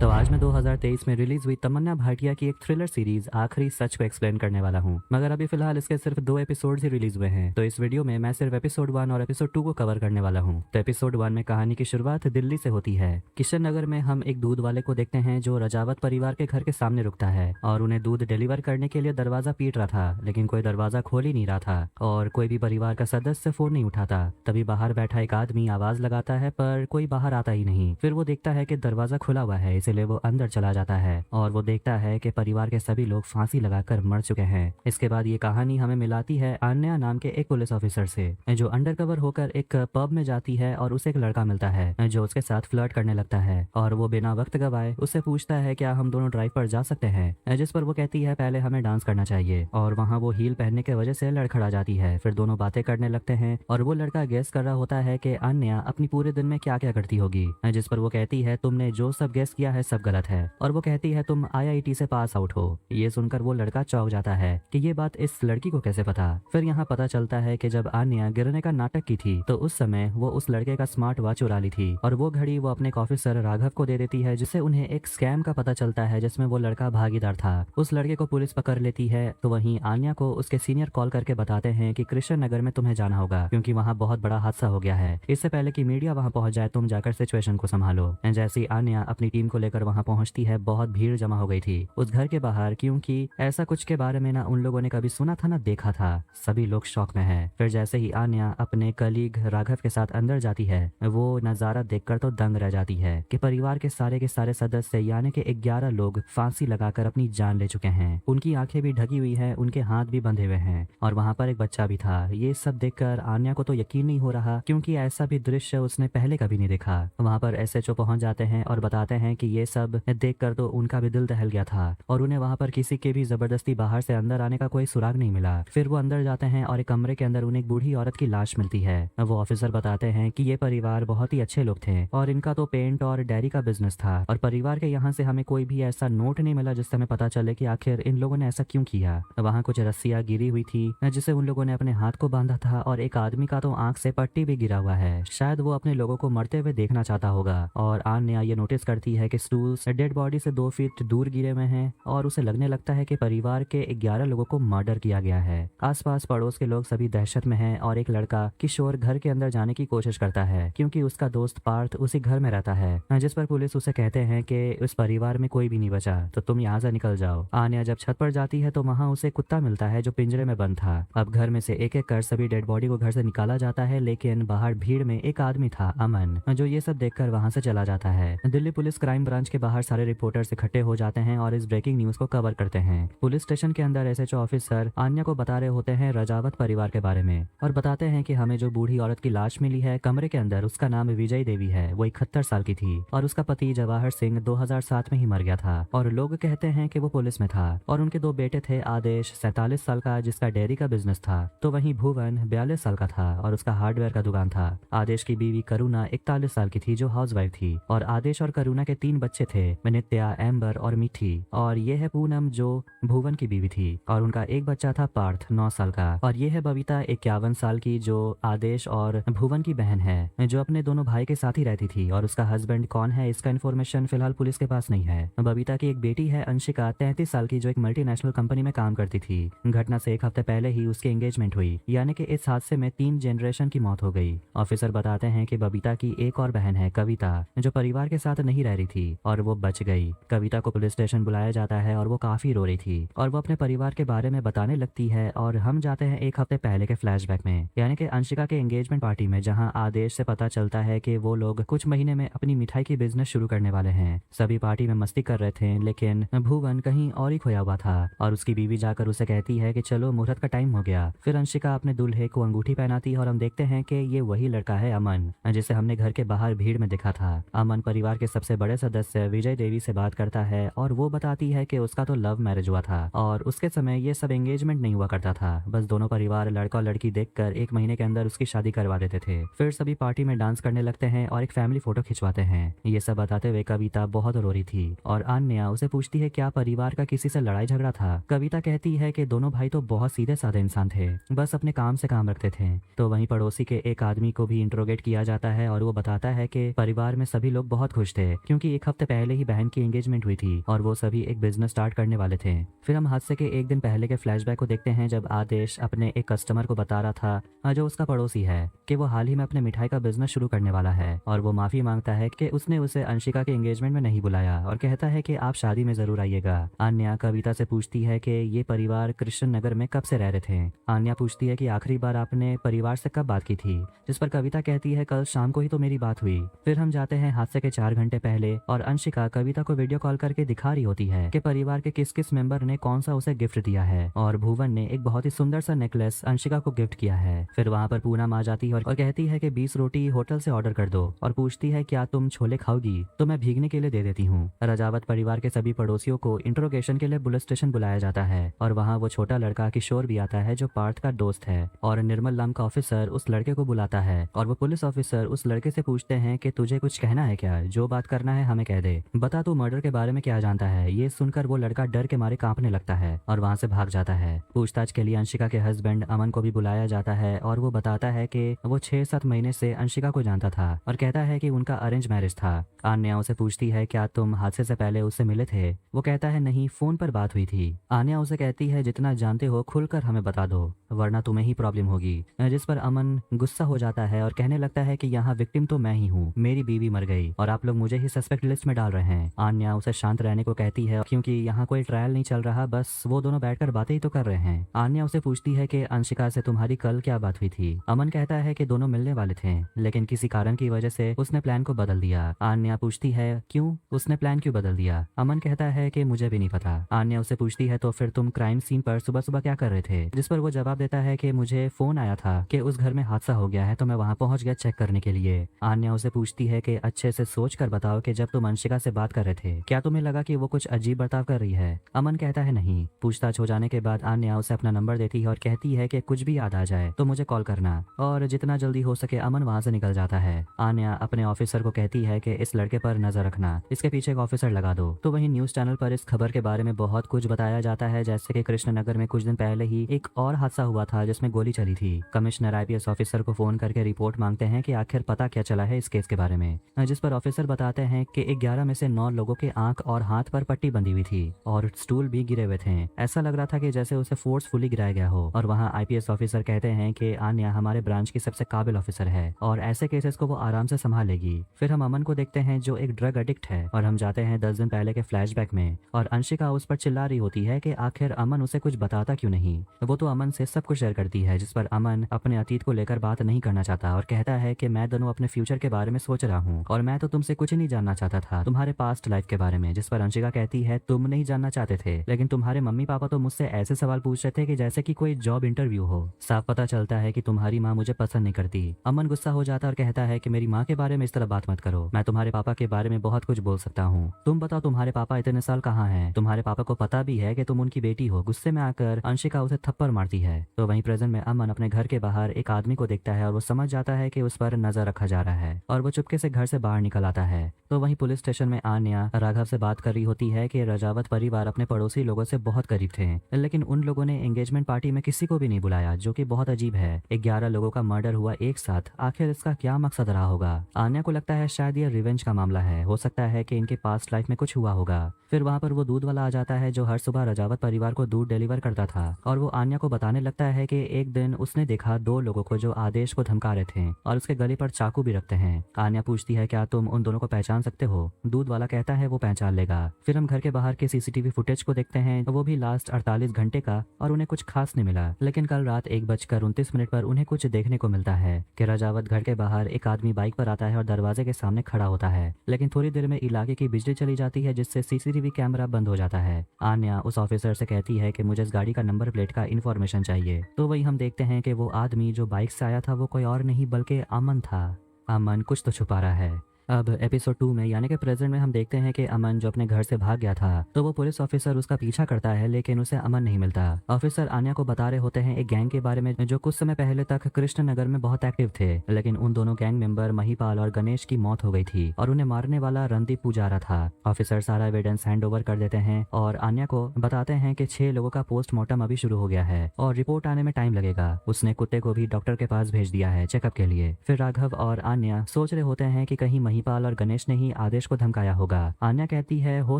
तो आज मैं 2023 में रिलीज हुई तमन्ना भाटिया की एक थ्रिलर सीरीज आखिरी सच को एक्सप्लेन करने वाला हूँ। मगर अभी फिलहाल इसके सिर्फ 2 एपिसोड ही रिलीज हुए हैं, तो इस वीडियो में मैं सिर्फ एपिसोड 1 और एपिसोड 2 को कवर करने वाला हूँ। तो एपिसोड 1 में कहानी की शुरुआत दिल्ली से होती है। किशन नगर में हम एक दूध वाले को देखते हैं जो रजावत परिवार के घर के सामने रुकता है और उन्हें दूध डिलीवर करने के लिए दरवाजा पीट रहा था, लेकिन कोई दरवाजा खोल ही नहीं रहा था और कोई भी परिवार का सदस्य फोन नहीं उठाता। तभी बाहर बैठा एक आदमी आवाज लगाता है पर कोई बाहर आता ही नहीं। फिर वो देखता है कि दरवाजा खुला हुआ है, इसलिए वो अंदर चला जाता है और वो देखता है कि परिवार के सभी लोग फांसी लगाकर मर चुके हैं। इसके बाद ये कहानी हमें मिलाती है अन्या नाम के एक पुलिस ऑफिसर से, जो अंडरकवर होकर एक पब में जाती है और उसे एक लड़का मिलता है जो उसके साथ फ्लर्ट करने लगता है और वो बिना वक्त गवाए उससे पूछता है क्या हम दोनों ड्राइव पर जा सकते हैं, जिस पर वो कहती है पहले हमें डांस करना चाहिए और वहाँ वो हील पहनने की वजह से लड़खड़ा जाती है। फिर दोनों बातें करने लगते हैं और वो लड़का गेस कर रहा होता है कि अन्या अपनी पूरे दिन में क्या क्या करती होगी, जिस पर वो कहती है तुमने जो सब गेस किया है सब गलत है और वो कहती है तुम आईआईटी से पास आउट हो। ये सुनकर वो लड़का चौंक जाता है कि ये बात इस लड़की को कैसे पता। फिर यहाँ पता चलता है कि जब आन्या गिरने का नाटक की थी तो उस समय वो उस लड़के का स्मार्ट वॉच चुरा ली थी और वो घड़ी वो अपने ऑफिसर राघव को दे देती है, जिससे उन्हें एक स्कैम का पता चलता है जिसमें वो लड़का भागीदार था। उस लड़के को पुलिस पकड़ लेती है तो वहीं आन्या को उसके सीनियर कॉल करके बताते हैं कि कृष्ण नगर में तुम्हें जाना होगा क्योंकि वहाँ बहुत बड़ा हादसा हो गया है। इससे पहले कि मीडिया वहाँ पहुंच जाए तुम जाकर सिचुएशन को संभालो। जैसी आन्या अपनी टीम को लेकर वहाँ पहुंचती है बहुत भीड़ जमा हो गई थी उस घर के बाहर, क्योंकि ऐसा कुछ के बारे में ना उन लोगों ने कभी सुना था ना देखा था। सभी लोग शॉक में है। फिर जैसे ही आन्या अपने कलीग राघव के साथ अंदर जाती है वो नजारा देखकर तो दंग रह जाती है कि परिवार के सारे सदस्य यानी कि 11 लोग फांसी लगाकर अपनी जान ले चुके हैं। उनकी आंखें भी ढकी हुई है, उनके हाथ भी बंधे हुए हैं और वहाँ पर एक बच्चा भी था। ये सब देखकर आन्या को तो यकीन नहीं हो रहा क्योंकि ऐसा भी दृश्य उसने पहले कभी नहीं देखा। वहाँ पर एसएचओ पहुंच जाते हैं और बताते हैं कि ये सब देखकर तो उनका भी दिल दहल गया था और उन्हें वहाँ पर किसी के भी जबरदस्ती बाहर से अंदर आने का कोई सुराग नहीं मिला। फिर वो अंदर जाते हैं और एक कमरे के अंदर उन्हें एक बूढ़ी औरत की लाश मिलती है। वो ऑफिसर बताते हैं कि ये परिवार बहुत ही अच्छे लोग थे और इनका तो पेंट और डेयरी का बिजनेस था और परिवार के यहाँ से हमें कोई भी ऐसा नोट नहीं मिला जिससे हमें पता चले कि आखिर इन लोगों ने ऐसा क्यों किया। वहाँ कुछ रस्सियाँ गिरी हुई थी जिसे उन लोगों ने अपने हाथ को बांधा था और एक आदमी का तो आंख से पट्टी भी गिरा हुआ है, शायद वो अपने लोगों को मरते हुए देखना चाहता होगा। और आन्या ये नोटिस करती है कि स्टूल्स डेड बॉडी से 2 फीट दूर गिरे हुए हैं और उसे लगने लगता है कि परिवार के 11 लोगों को मर्डर किया गया है। आसपास पड़ोस के लोग सभी दहशत में हैं और एक लड़का किशोर घर के अंदर जाने की कोशिश करता है क्योंकि उसका दोस्त पार्थ उसी घर में रहता है, जिस पर पुलिस उसे कहते हैं कि उस परिवार में कोई भी नहीं बचा तो तुम यहाँ से निकल जाओ। आन्या जब छत पर जाती है तो वहाँ उसे कुत्ता मिलता है जो पिंजरे में बंद था। अब घर में से एक एक कर सभी डेड बॉडी को घर से निकाला जाता है, लेकिन बाहर भीड़ में एक आदमी था अमन, जो ये सब देखकर वहाँ से चला जाता है। दिल्ली पुलिस क्राइम ब्रांच के बाहर सारे रिपोर्टर्स इकट्ठे हो जाते हैं और इस ब्रेकिंग न्यूज को कवर करते हैं। पुलिस स्टेशन के अंदर एसएचओ ऑफिसर आन्या को बता रहे होते हैं रजावत परिवार के बारे में और बताते हैं कि हमें जो बूढ़ी औरत की लाश मिली है कमरे के अंदर उसका नाम विजय देवी है। वो 71 साल की थी और उसका पति जवाहर सिंह 2007 में ही मर गया था और लोग कहते हैं कि वो पुलिस में था और उनके 2 बेटे थे, आदेश 47 साल का जिसका डेयरी का बिजनेस था, तो वहीं भुवन 42 साल का था और उसका हार्डवेयर का दुकान था। आदेश की बीवी करुणा 41 साल की थी जो हाउसवाइफ थी और आदेश और करुणा के 3 बच्चे थे, नित्या, एम्बर और मीठी, और ये है पूनम जो भुवन की बीवी थी और उनका एक बच्चा था पार्थ 9 साल का, और ये है बबीता 51 साल की जो आदेश और भुवन की बहन है जो अपने दोनों भाई के साथ ही रहती थी और उसका हस्बैंड कौन है इसका इन्फॉर्मेशन फिलहाल पुलिस के पास नहीं है। बबीता की एक बेटी है अंशिका 33 साल की जो एक मल्टीनेशनल कंपनी में काम करती थी। घटना से 1 हफ्ते पहले ही उसकी एंगेजमेंट हुई, यानी कि इस हादसे में 3 जनरेशन की मौत हो गई। ऑफिसर बताते हैं कि बबीता की एक और बहन है कविता जो परिवार के साथ नहीं रह रही थी और वो बच गई। कविता को पुलिस स्टेशन बुलाया जाता है और वो काफी रो रही थी और वो अपने परिवार के बारे में बताने लगती है और हम जाते हैं 1 हफ्ते पहले के फ्लैशबैक में, यानी कि अंशिका के एंगेजमेंट पार्टी में, जहां आदेश से पता चलता है कि वो लोग कुछ महीने में अपनी मिठाई की बिजनेस शुरू करने वाले हैं। सभी पार्टी में मस्ती कर रहे थे लेकिन भुवन कहीं और ही खोया हुआ था और उसकी बीवी जाकर उसे कहती है कि चलो मुहूर्त का टाइम हो गया। फिर अंशिका अपने दूल्हे को अंगूठी पहनाती है और हम देखते हैं कि ये वही लड़का है अमन जिसे हमने घर के बाहर भीड़ में देखा था। अमन परिवार के सबसे बड़े सदस्य विजय देवी से बात करता है और वो बताती है कि उसका तो लव मैरिज हुआ था और उसके समय ये सब एंगेजमेंट नहीं हुआ करता था, बस दोनों परिवार लड़का और लड़की देखकर 1 महीने के अंदर उसकी शादी करवा देते थे। फिर सभी पार्टी में डांस करने लगते हैं और एक फैमिली फोटो खिंचवाते हैं। ये सब बताते हुए कविता बहुत रो रही थी और आन्या उसे पूछती है क्या परिवार का किसी से लड़ाई झगड़ा था। कविता कहती है कि दोनों भाई तो बहुत सीधे साधे इंसान थे, बस अपने काम से काम रखते थे। तो वहीं पड़ोसी के एक आदमी को भी इंट्रोगेट किया जाता है और वो बताता है कि परिवार में सभी लोग बहुत खुश थे क्योंकि 1 हफ्ते पहले ही बहन की एंगेजमेंट हुई थी और वो सभी एक बिजनेस स्टार्ट करने वाले थे। फिर हम हादसे के एक दिन पहले के फ्लैशबैक को देखते हैं जब आदेश अपने एक कस्टमर को बता रहा था जो उसका पड़ोसी है कि वो हाल ही में अपने मिठाई का बिजनेस शुरू करने वाला है और वो माफी मांगता है कि उसने उसे अंशिका के एंगेजमेंट में नहीं बुलाया और कहता है कि आप शादी में जरूर आइएगा। आन्या कविता से पूछती है कि ये परिवार कृष्ण नगर में कब से रह रहे थे। आन्या पूछती है कि आखिरी बार आपने परिवार से कब बात की थी, जिस पर कविता कहती है कल शाम को ही तो मेरी बात हुई। फिर हम जाते हैं हादसे के 4 घंटे पहले और अंशिका कविता को वीडियो कॉल करके दिखा रही होती है कि परिवार के किस किस मेंबर ने कौन सा उसे गिफ्ट दिया है और भुवन ने एक बहुत ही सुंदर सा नेकलेस अंशिका को गिफ्ट किया है। फिर वहाँ पर पूनम आ जाती है और कहती है कि 20 रोटी होटल से ऑर्डर कर दो और पूछती है क्या तुम छोले खाओगी तो मैं भीगने के लिए दे देती हूँ। राजावत परिवार के सभी पड़ोसियों को इंट्रोगेशन के लिए पुलिस स्टेशन बुलाया जाता है और वहाँ वो छोटा लड़का किशोर भी आता है जो पार्थ का दोस्त है और निर्मल नाम का ऑफिसर उस लड़के को बुलाता है और वो पुलिस ऑफिसर उस लड़के से पूछते हैं कि तुझे कुछ कहना है क्या, जो बात करना है हमें कह दे, बता तू मर्डर के बारे में क्या जानता है। ये सुनकर वो लड़का डर के मारे कांपने लगता है और वहाँ से भाग जाता है। पूछताछ के लिए अंशिका के हस्बैंड अमन को भी बुलाया जाता है और वो बताता है कि वो 6-7 महीने से अंशिका को जानता था और कहता है कि उनका अरेंज मैरिज था। आन्या उसे पूछती है क्या तुम हादसे से पहले उससे मिले थे। वो कहता है नहीं, फोन पर बात हुई थी। आन्या उसे कहती है जितना जानते हो खुलकर हमें बता दो वरना तुम्हें ही प्रॉब्लम होगी, जिस पर अमन गुस्सा हो जाता है और कहने लगता है कि यहाँ विक्टिम तो मैं ही हूँ, मेरी बीवी मर गई और आप लोग मुझे ही सस्पेक्ट लिस्ट में डाल रहे हैं। आन्या उसे शांत रहने को कहती है क्योंकि यहाँ कोई ट्रायल नहीं चल रहा, बस वो दोनों बैठकर बातें ही तो कर रहे हैं। आन्या उसे पूछती है कि अंशिका से तुम्हारी कल क्या बात हुई थी। अमन कहता है कि दोनों मिलने वाले थे लेकिन किसी कारण की वजह से उसने प्लान को बदल दिया। आन्या पूछती है क्यों, उसने प्लान क्यों बदल दिया। अमन कहता है कि मुझे भी नहीं पता। आन्या उसे पूछती है तो फिर तुम क्राइम सीन पर सुबह सुबह क्या कर रहे थे, जिस पर वो जवाब देता है कि मुझे फोन आया था कि उस घर में हादसा हो गया है तो मैं वहां पहुंच गया चेक करने के लिए। आन्या उसे पूछती है कि अच्छे से सोच कर बताओ कि जब तुम अंशिका से बात कर रहे थे क्या तुम्हें लगा कि वो कुछ अजीब बर्ताव कर रही है। अमन कहता है नहीं। पूछताछ हो जाने के बाद आन्या उसे अपना नंबर देती है और कहती है कि कुछ भी याद आ जाए तो मुझे कॉल करना और जितना जल्दी हो सके अमन वहां से निकल जाता है। आन्या अपने ऑफिसर को कहती है कि इस लड़के पर नजर रखना, इसके पीछे एक ऑफिसर लगा दो। तो वहीं न्यूज चैनल पर इस खबर के बारे में बहुत कुछ बताया जाता है, जैसे कि कृष्णनगर में कुछ दिन पहले ही एक और हादसा हुआ था जिसमें गोली चली थी। कमिश्नर आईपीएस ऑफिसर को फोन करके रिपोर्ट मांगते हैं कि आखिर पता क्या चला है इस केस के बारे में, जिस पर ऑफिसर बताते हैं कि 11 में से 9 लोगों के आंख और हाथ पर पट्टी बंधी हुई थी और स्टूल भी गिरे हुए थे। ऐसा लग रहा था कि जैसे उसे फोर्सफुली गिराया गया हो। और वहाँ आईपीएस ऑफिसर कहते हैं कि आन्या हमारे ब्रांच की सबसे काबिल ऑफिसर है और ऐसे केसेस को वो आराम से संभालेगी। फिर हम अमन को देखते हैं जो एक ड्रग एडिक्ट है और हम जाते हैं 10 दिन पहले के फ्लैशबैक में और अंशिका उस पर चिल्ला रही होती है कि आखिर अमन उसे कुछ बताता क्यों नहीं। वो तो अमन से सब कुछ शेयर करती है, जिस पर अमन अपने अतीत को लेकर बात नहीं करना चाहता और कहता है कि मैं दोनों अपने फ्यूचर के बारे में सोच रहा हूँ और मैं तो तुमसे कुछ नहीं जानना चाहता था, तुम्हारे पास्ट लाइफ के बारे में। जिस पर अंशिका कहती है तुम नहीं जानना चाहते थे लेकिन तुम्हारे मम्मी पापा तो मुझसे ऐसे सवाल पूछ रहे थे कि जैसे कि कोई जॉब इंटरव्यू हो। साफ पता चलता है कि तुम्हारी माँ मुझे पसंद नहीं करती। अमन गुस्सा हो जाता और कहता है कि मेरी माँ के बारे में इस तरह बात मत करो, मैं तुम्हारे पापा के बारे में बहुत कुछ बोल सकता हूँ। तुम बताओ तुम्हारे पापा इतने साल कहाँ हैं, तुम्हारे पापा को पता भी है कि तुम उनकी बेटी हो। गुस्से में आकर अंशिका उसे थप्पड़ मारती है। तो वहीं प्रेजेंट में अमन अपने घर के बाहर एक आदमी को देखता है और वो समझ जाता है कि उस पर नजर रखा जा रहा है और वो चुपके से घर से बाहर निकल आता है। तो वहीं पुलिस स्टेशन में आन्या राघव से बात कर रही होती है कि राजावत परिवार अपने पड़ोसी लोगों से बहुत करीब थे लेकिन उन लोगों ने एंगेजमेंट पार्टी में किसी को भी नहीं बुलाया, जो कि बहुत अजीब है। 11 लोगों का मर्डर हुआ एक साथ, आखिर इसका क्या मकसद रहा होगा। आन्या को लगता है शायद ये रिवेंज का मामला है, हो सकता है कि इनके पास्ट लाइफ में कुछ हुआ होगा। फिर वहाँ पर वो दूध वाला आ जाता है जो हर सुबह राजावत परिवार को दूध डिलीवर करता था और वो आन्या को बताने लगता है कि एक दिन उसने देखा 2 लोगों को जो आदेश को धमका रहे थे और उसके गले पर चाकू भी रखते हैं। आन्या पूछती है क्या तुम उन दोनों को पहचान सकते हो। दूध वाला कहता है वो पहचान लेगा। फिर हम घर के बाहर के सीसीटीवी फुटेज को देखते हैं, वो भी लास्ट 48 घंटे का, और उन्हें कुछ खास नहीं मिला। लेकिन कल रात 1:29 पर उन्हें कुछ देखने को मिलता है कि राजावत घर के बाहर एक आदमी बाइक पर आता है और दरवाजे के सामने खड़ा होता है। लेकिन थोड़ी देर में इलाके की बिजली चली जाती है जिससे सीसीटीवी कैमरा बंद हो जाता है। आन्या उस ऑफिसर से कहती है कि मुझे इस गाड़ी का नंबर प्लेट का इन्फॉर्मेशन चाहिए। तो वही हम देखते हैं कि वो आदमी जो बाइक से आया था वो कोई और नहीं बल्कि अमन था। अमन कुछ तो छुपा रहा है। अब एपिसोड 2 में यानी कि प्रेजेंट में हम देखते हैं कि अमन जो अपने घर से भाग गया था तो वो पुलिस ऑफिसर उसका पीछा करता है लेकिन उसे अमन नहीं मिलता। ऑफिसर आन्या को बता रहे होते हैं एक गैंग के बारे में जो कुछ समय पहले तक कृष्णनगर में बहुत एक्टिव थे, लेकिन उन दोनों गैंग मेंबर महिपाल और गणेश की मौत हो गई थी और उन्हें मारने वाला रणदीप पुजारा था। ऑफिसर सारा एविडेंस हैंड ओवर कर देते हैं और आन्या को बताते हैं कि 6 लोगों का पोस्टमार्टम अभी शुरू हो गया है और रिपोर्ट आने में टाइम लगेगा। उसने कुत्ते को भी डॉक्टर के पास भेज दिया है चेकअप के लिए। फिर राघव और आन्या सोच रहे होते हैं कि कहीं महिपाल और गणेश ने ही आदेश को धमकाया होगा। आन्या कहती है हो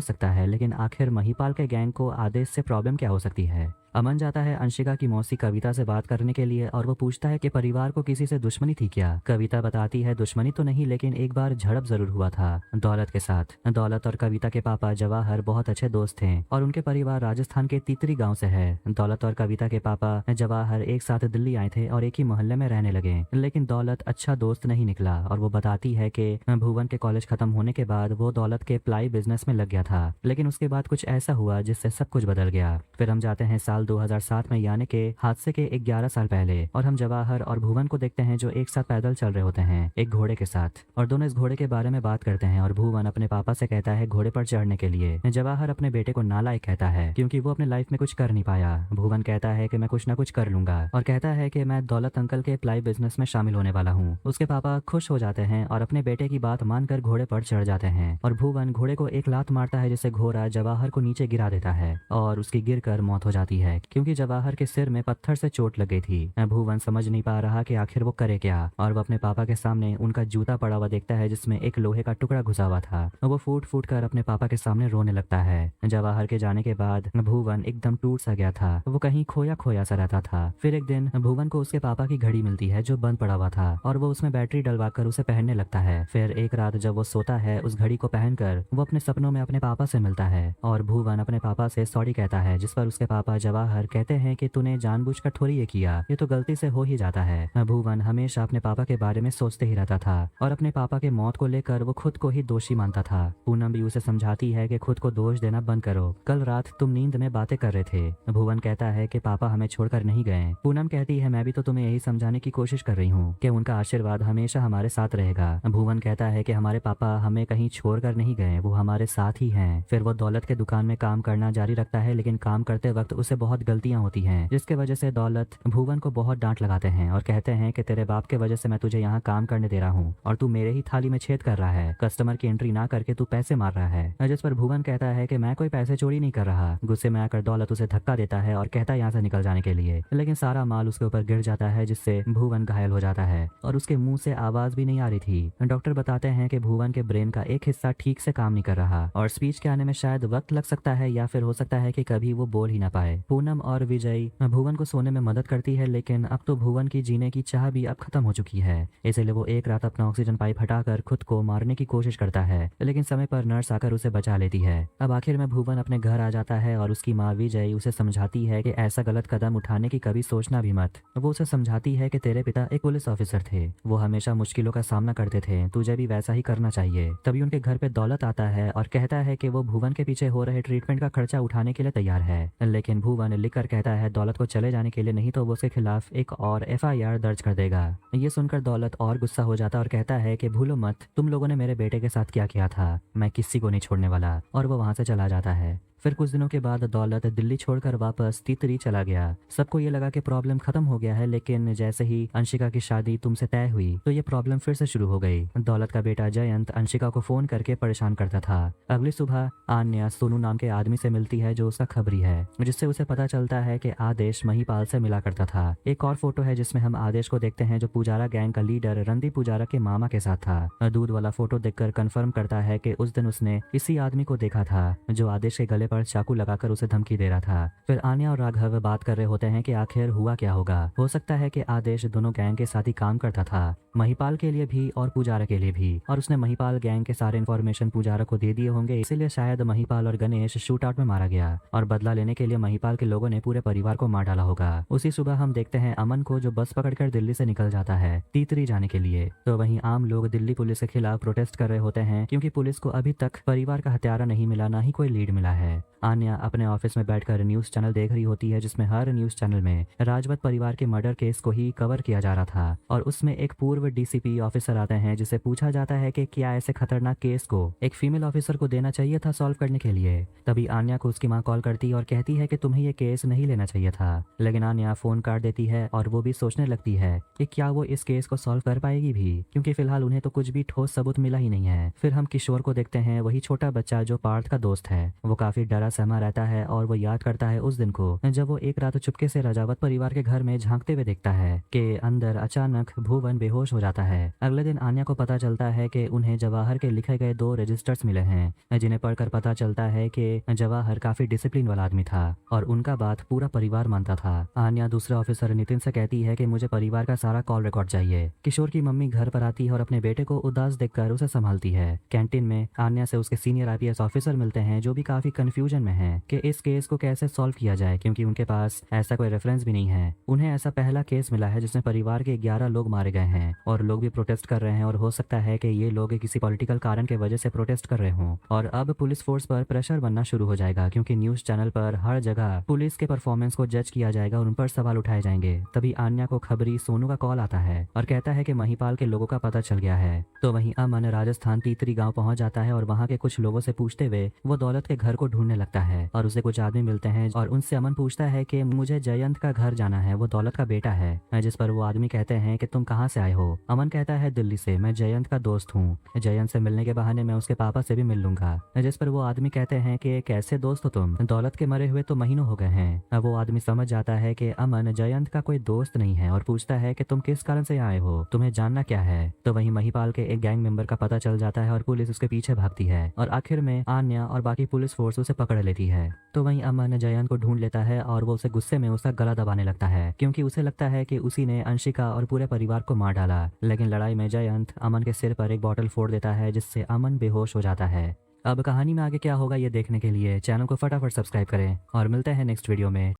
सकता है, लेकिन आखिर महिपाल के गैंग को आदेश से प्रॉब्लम क्या हो सकती है। अमन जाता है अंशिका की मौसी कविता से बात करने के लिए और वो पूछता है कि परिवार को किसी से दुश्मनी थी क्या। कविता बताती है दुश्मनी तो नहीं, लेकिन एक बार झड़प जरूर हुआ था दौलत के साथ। दौलत और कविता के पापा जवाहर बहुत अच्छे दोस्त थे और उनके परिवार राजस्थान के तीतरी गांव से है। दौलत और कविता के पापा जवाहर एक साथ दिल्ली आए थे और एक ही मोहल्ले में रहने लगे, लेकिन दौलत अच्छा दोस्त नहीं निकला और वो बताती है कि भुवन के कॉलेज खत्म होने के बाद वो दौलत के प्लाई बिजनेस में लग गया था, लेकिन उसके बाद कुछ ऐसा हुआ जिससे सब कुछ बदल गया। फिर हम जाते हैं साल 2007 में, यानी के हादसे के 11 साल पहले, और हम जवाहर और भुवन को देखते हैं जो एक साथ पैदल चल रहे होते हैं एक घोड़े के साथ, और दोनों इस घोड़े के बारे में बात करते हैं और भुवन अपने पापा से कहता है घोड़े पर चढ़ने के लिए। जवाहर अपने बेटे को नालायक कहता है क्योंकि वो अपने लाइफ में कुछ कर नहीं पाया। भुवन कहता है कि मैं कुछ ना कुछ कर लूंगा और कहता है कि मैं दौलत अंकल के प्लाई बिजनेस में शामिल होने वाला हूँ। उसके पापा खुश हो जाते हैं और अपने बेटे की बात मानकर घोड़े पर चढ़ जाते हैं और भुवन घोड़े को एक लात मारता है जिससे घोड़ा जवाहर को नीचे गिरा देता है और उसकी गिरकर मौत हो जाती है क्योंकि जवाहर के सिर में पत्थर से चोट लग गई थी। भुवन समझ नहीं पा रहा कि आखिर वो करे क्या और वो अपने पापा के सामने उनका जूता पड़ा हुआ देखता है जिसमें एक लोहे का टुकड़ा घुसा हुआ था। वो फूट फूट कर अपने पापा के सामने रोने लगता है। जवाहर के जाने के बाद भुवन एकदम टूट सा गया था, वो कहीं खोया खोया सा रहता था। फिर एक दिन भुवन को उसके पापा की घड़ी मिलती है जो बंद पड़ा हुआ था और वो उसमें बैटरी डलवाकर उसे पहनने लगता है। फिर एक रात जब वो सोता है उस घड़ी को पहनकर वो अपने सपनों में अपने पापा से मिलता है और भुवन अपने पापा से सॉरी कहता है, जिस पर उसके पापा जवाहर कहते हैं कि तूने जानबूझकर थोड़ी ये किया, ये तो गलती से हो ही जाता है। भुवन हमेशा अपने पापा के बारे में सोचते ही रहता था और अपने पापा के मौत को लेकर वो खुद को ही दोषी मानता था। पूनम भी उसे समझाती है कि खुद को दोष देना बंद करो, कल रात तुम नींद में बातें कर रहे थे। भुवन कहता है कि पापा हमें छोड़कर नहीं गए। पूनम कहती है मैं भी तो तुम्हें यही समझाने की कोशिश कर रही हूँ कि उनका आशीर्वाद हमेशा हमारे साथ रहेगा। भुवन कहता है कि हमारे पापा हमें कहीं छोड़कर नहीं गए, वो हमारे साथ ही हैं। फिर वो दौलत के दुकान में काम करना जारी रखता है, लेकिन काम करते वक्त उसे बहुत गलतियां होती हैं जिसके वजह से दौलत भुवन को बहुत डांट लगाते हैं और कहते हैं कि तेरे बाप के वजह से मैं तुझे यहाँ काम करने दे रहा हूँ और तू मेरे ही थाली में छेद कर रहा है, कस्टमर की एंट्री ना करके तू पैसे मार रहा है। जिस पर भुवन कहता है कि मैं कोई पैसे चोरी नहीं कर रहा। गुस्से में आकर दौलत उसे धक्का देता है और कहता है यहाँ से निकल जाने के लिए, लेकिन सारा माल उसके ऊपर गिर जाता है जिससे भुवन घायल हो जाता है और उसके मुंह से आवाज भी नहीं आ रही थी। डॉक्टर बताते हैं कि भुवन के ब्रेन का एक हिस्सा ठीक से काम नहीं कर रहा और स्पीच के आने में शायद वक्त लग सकता है या फिर हो सकता है कि कभी वो बोल ही ना पाए। पूनम और विजय भुवन को सोने में मदद करती है, लेकिन अब तो भुवन की जीने की चाह भी अब खत्म हो चुकी है, इसलिए वो एक रात अपना ऑक्सीजन पाइप हटाकर खुद को मारने की कोशिश करता है, लेकिन समय पर नर्स आकर उसे बचा लेती है। अब आखिर में भुवन अपने घर आ जाता है और उसकी माँ विजय उसे समझाती है कि ऐसा गलत कदम उठाने की कभी सोचना भी मत। वो उसे समझाती है कि तेरे पिता एक पुलिस ऑफिसर थे, वो हमेशा मुश्किलों का सामना करते थे, तुझे भी वैसा ही करना चाहिए। तभी उनके घर पे दौलत आता है और कहता है कि वो भुवन के पीछे हो रहे ट्रीटमेंट का खर्चा उठाने के लिए तैयार है, लेकिन भुवन लिखकर कहता है दौलत को चले जाने के लिए, नहीं तो वो उसके खिलाफ एक और FIR दर्ज कर देगा। ये सुनकर दौलत और गुस्सा हो जाता और कहता है कि भूलो मत तुम लोगों ने मेरे बेटे के साथ क्या किया था, मैं किसी को नहीं छोड़ने वाला, और वो वहां से चला जाता है। फिर कुछ दिनों के बाद दौलत दिल्ली छोड़कर वापस तीतरी चला गया। सबको ये लगा कि प्रॉब्लम खत्म हो गया है, लेकिन जैसे ही अंशिका की शादी तुमसे तय हुई तो ये प्रॉब्लम फिर से शुरू हो गई। दौलत का बेटा जयंत अंशिका को फोन करके परेशान करता था। अगली सुबह आन्या सोनू नाम के आदमी से मिलती है जो उसका खबरी है, जिससे उसे पता चलता है कि आदेश महिपाल से मिला करता था। एक और फोटो है जिसमें हम आदेश को देखते हैं जो पुजारा गैंग का लीडर रणदीप पुजारा के मामा के साथ था। दूध वाला फोटो देखकर कंफर्म करता है कि उस दिन उसने इसी आदमी को देखा था जो आदेश के गले पर चाकू लगाकर उसे धमकी दे रहा था। फिर आन्या और राघव बात कर रहे होते हैं कि आखिर हुआ क्या होगा। हो सकता है कि आदेश दोनों गैंग के साथ ही काम करता था, महिपाल के लिए भी और पुजारा के लिए भी, और उसने महिपाल गैंग के सारे इन्फॉर्मेशन पुजारा को दे दिए होंगे, इसीलिए शायद महिपाल और गणेश शूट आउट में मारा गया और बदला लेने के लिए महिपाल के लोगों ने पूरे परिवार को मार डाला होगा। उसी सुबह हम देखते हैं अमन को जो बस पकड़कर दिल्ली से निकल जाता है तीतरी जाने के लिए। तो वहीं आम लोग दिल्ली पुलिस के खिलाफ प्रोटेस्ट कर रहे होते हैं क्योंकि पुलिस को अभी तक परिवार का हत्यारा नहीं मिला, ना ही कोई लीड मिला है। आन्या अपने ऑफिस में बैठकर न्यूज चैनल देख रही होती है जिसमें हर न्यूज चैनल में राजवत परिवार के मर्डर केस को ही कवर किया जा रहा था और उसमें एक पूर्व DCP ऑफिसर आते हैं जिसे पूछा जाता है कि क्या ऐसे खतरनाक केस को एक फीमेल ऑफिसर को देना चाहिए था सॉल्व करने के लिए। तभी आन्या को उसकी माँ कॉल करती है और कहती है कि तुम्हें ये केस नहीं लेना चाहिए था, लेकिन आन्या फोन काट देती है और वो भी सोचने लगती है कि क्या वो इस केस को सॉल्व कर पाएगी भी, क्योंकि फिलहाल उन्हें तो कुछ भी ठोस सबूत मिला ही नहीं है। फिर हम किशोर को देखते हैं, वही छोटा बच्चा जो पार्थ का दोस्त है। वो काफी डरा सहमा रहता है और वो याद करता है उस दिन को जब वो एक रात चुपके से राजावत परिवार के घर में झांकते हुए देखता है कि अंदर अचानक भुवन बेहोश हो जाता है। अगले दिन आन्या को पता चलता है कि उन्हें जवाहर के लिखे गए 2 रजिस्टर्स मिले हैं, जिन्हें पढ़कर पता चलता है कि जवाहर काफी डिसिप्लिन वाला आदमी था और उनका बात पूरा परिवार मानता था। आन्या दूसरे ऑफिसर नितिन से कहती है कि मुझे परिवार का सारा कॉल रिकॉर्ड चाहिए। किशोर की मम्मी घर पर आती है और अपने बेटे को उदास देखकर उसे संभालती है। कैंटीन में आन्या से उसके सीनियर आईपीएस ऑफिसर मिलते हैं जो भी काफी कंफ्यूजन में हैं कि इस केस को कैसे सॉल्व किया जाए, क्योंकि उनके पास ऐसा कोई रेफरेंस भी नहीं है। उन्हें ऐसा पहला केस मिला है जिसमें परिवार के 11 लोग मारे गए हैं और लोग भी प्रोटेस्ट कर रहे हैं और हो सकता है कि ये लोग किसी पॉलिटिकल कारण के वजह से प्रोटेस्ट कर रहे हों। और अब पुलिस फोर्स पर प्रेशर बनना शुरू हो जाएगा क्योंकि न्यूज चैनल पर हर जगह पुलिस के परफॉर्मेंस को जज किया जाएगा और उन पर सवाल उठाए जाएंगे। तभी आन्या को खबरी सोनू का कॉल आता है और कहता है कि महिपाल के लोगों का पता चल गया है। तो वहीं अमन राजस्थान तीतरी गांव पहुंच जाता है और वहां के कुछ लोगों से पूछते हुए वो दौलत के घर को ढूंढने लगता है और उसे कुछ आदमी मिलते हैं और उनसे अमन पूछता है कि मुझे जयंत का घर जाना है, वो दौलत का बेटा है। जिस पर वो आदमी कहते हैं कि तुम कहाँ से आए हो। अमन कहता है दिल्ली से, मैं जयंत का दोस्त हूँ, जयंत से मिलने के बहाने मैं उसके पापा से भी मिल लूंगा। जिस पर वो आदमी कहते हैं कि कैसे दोस्त हो तुम, दौलत के मरे हुए तो महीनों हो गए हैं। अब वो आदमी समझ जाता है कि अमन जयंत का कोई दोस्त नहीं है और पूछता है कि तुम किस कारण से आए हो, तुम्हें जानना क्या है। तो वहीं महिपाल के एक गैंग मेंबर का पता चल जाता है और पुलिस उसके पीछे भागती है और आखिर में आन्या और बाकी पुलिस फोर्स उसे पकड़ लेती है। तो वहीं अमन जयंत को ढूंढ लेता है और वो उसे गुस्से में उसका गला दबाने लगता है क्योंकि उसे लगता है कि उसी ने अंशिका और पूरे परिवार को मार डाला। लेकिन लड़ाई में जयंत अमन के सिर पर एक बॉटल फोड़ देता है जिससे अमन बेहोश हो जाता है। अब कहानी में आगे क्या होगा ये देखने के लिए चैनल को फटाफट सब्सक्राइब करें और मिलते हैं नेक्स्ट वीडियो में।